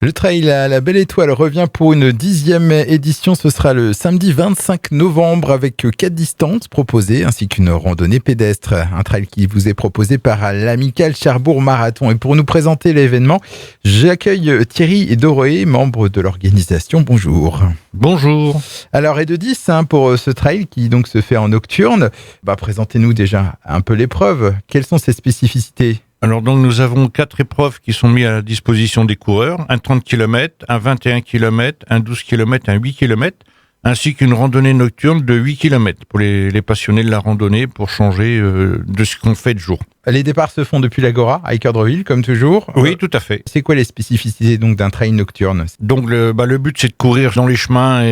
Le trail à la Belle Étoile revient pour une 10e édition. Ce sera le samedi 25 novembre avec 4 distances proposées ainsi qu'une randonnée pédestre. Un trail qui vous est proposé par l'Amicale Cherbourg Marathon. Et pour nous présenter l'événement, j'accueille Thierry Doroé, membre de l'organisation. Bonjour. Bonjour. Alors, et de 10 pour ce trail qui donc se fait en nocturne. Présentez-nous déjà un peu l'épreuve. Quelles sont ses spécificités ? Alors donc nous avons 4 épreuves qui sont mises à la disposition des coureurs, un 30 km, un 21 km, un 12 km, un 8 km, ainsi qu'une randonnée nocturne de 8 km pour les passionnés de la randonnée pour changer de ce qu'on fait de jour. Les départs se font depuis l'Agora, à Équeurdreville, comme toujours. Oui, tout à fait. C'est quoi les spécificités donc d'un trail nocturne ? Donc le but c'est de courir dans les chemins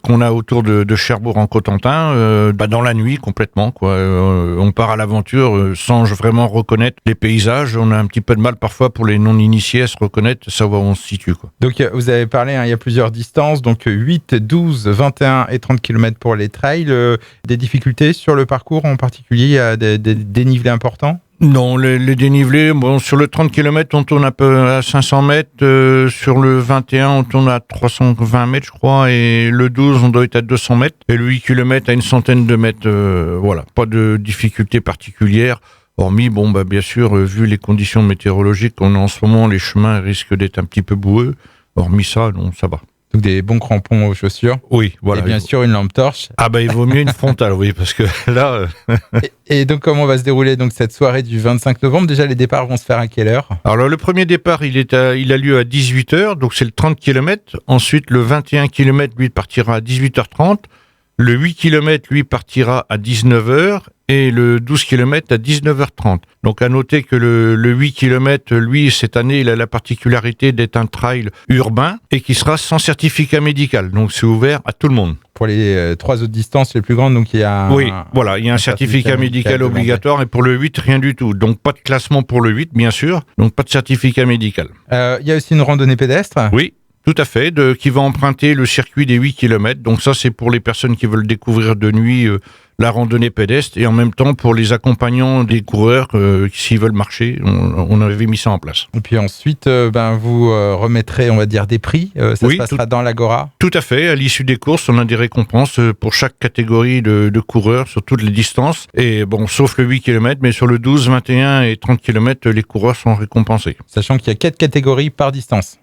qu'on a autour de Cherbourg en Cotentin, dans la nuit complètement, quoi. On part à l'aventure sans vraiment reconnaître les paysages. On a un petit peu de mal parfois pour les non-initiés à se reconnaître, savoir où on se situe, quoi. Donc vous avez parlé, il y a plusieurs distances, donc 8, 12, 21 et 30 km pour les trails. Des difficultés sur le parcours en particulier, il y a des dénivelés importants ? Non, les dénivelés, sur le 30 km, on tourne un peu à 500 mètres. Sur le 21, on tourne à 320 mètres, je crois. Et le 12, on doit être à 200 mètres. Et le 8 km, à une centaine de mètres. Voilà, pas de difficultés particulières. Hormis, bien sûr, vu les conditions météorologiques qu'on a en ce moment, les chemins risquent d'être un petit peu boueux. Hormis ça, non, ça va. Donc des bons crampons aux chaussures. Oui, voilà. Et bien sûr une lampe torche. Il vaut mieux une frontale, oui, parce que là... Et donc comment va se dérouler donc cette soirée du 25 novembre ? Déjà les départs vont se faire à quelle heure ? Alors le premier départ, il a lieu à 18h, donc c'est le 30 km. Ensuite, le 21 km, lui, partira à 18h30. Le 8 km, lui, partira à 19h. Et le 12 km à 19h30. Donc à noter que le 8 km, lui, cette année, il a la particularité d'être un trail urbain et qui sera sans certificat médical. Donc c'est ouvert à tout le monde. Pour les 3 autres distances les plus grandes, donc il y a il y a un certificat médical obligatoire et pour le 8, rien du tout. Donc pas de classement pour le 8, bien sûr. Donc pas de certificat médical. Il y a aussi une randonnée pédestre ? Oui. Tout à fait, qui va emprunter le circuit des 8 km. Donc ça, c'est pour les personnes qui veulent découvrir de nuit la randonnée pédestre et en même temps pour les accompagnants des coureurs s'ils veulent marcher, on avait mis ça en place. Et puis ensuite, vous remettrez, on va dire, des prix. Ça se passera dans l'Agora ? Tout à fait. À l'issue des courses, on a des récompenses pour chaque catégorie de coureurs sur toutes les distances. Et sauf le 8 km, mais sur le 12, 21 et 30 km, les coureurs sont récompensés. Sachant qu'il y a 4 catégories par distance.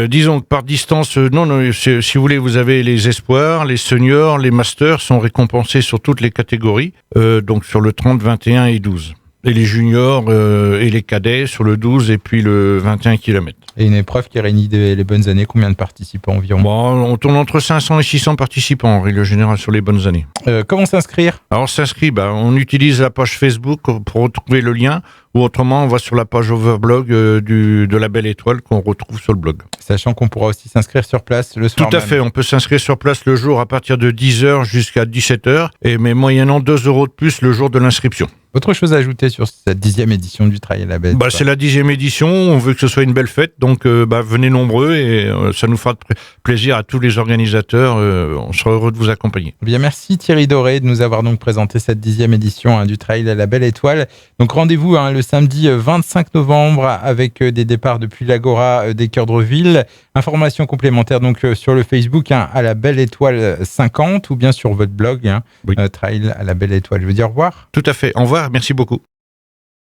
Disons que par distance, non, si vous voulez, vous avez les espoirs, les seniors, les masters sont récompensés sur toutes les catégories, donc sur le 30, 21 et 12. Et les juniors et les cadets sur le 12 et puis le 21 km. Et une épreuve qui réunit les bonnes années, combien de participants environ ? On tourne entre 500 et 600 participants en règle générale sur les bonnes années. Comment s'inscrire ? Alors s'inscrire, on utilise la page Facebook pour retrouver le lien, ou autrement on va sur la page Overblog de la Belle Étoile qu'on retrouve sur le blog. Sachant qu'on pourra aussi s'inscrire sur place le soir. Tout à fait, on peut s'inscrire sur place le jour à partir de 10h jusqu'à 17h, mais moyennant 2 € de plus le jour de l'inscription. Autre chose à ajouter sur cette 10e édition du Trail à la Belle Étoile ? C'est la 10e édition, on veut que ce soit une belle fête, donc venez nombreux et ça nous fera plaisir à tous les organisateurs, on sera heureux de vous accompagner. Bien, merci Thierry Doroé de nous avoir donc présenté cette 10e édition du Trail à la Belle Étoile. Donc rendez-vous le samedi 25 novembre avec des départs depuis l'Agora d'Équeurdreville. Informations complémentaires donc sur le Facebook à la Belle Étoile 50 ou bien sur votre blog Trail à la Belle Étoile. Je veux dire au revoir. Tout à fait, au revoir, merci beaucoup.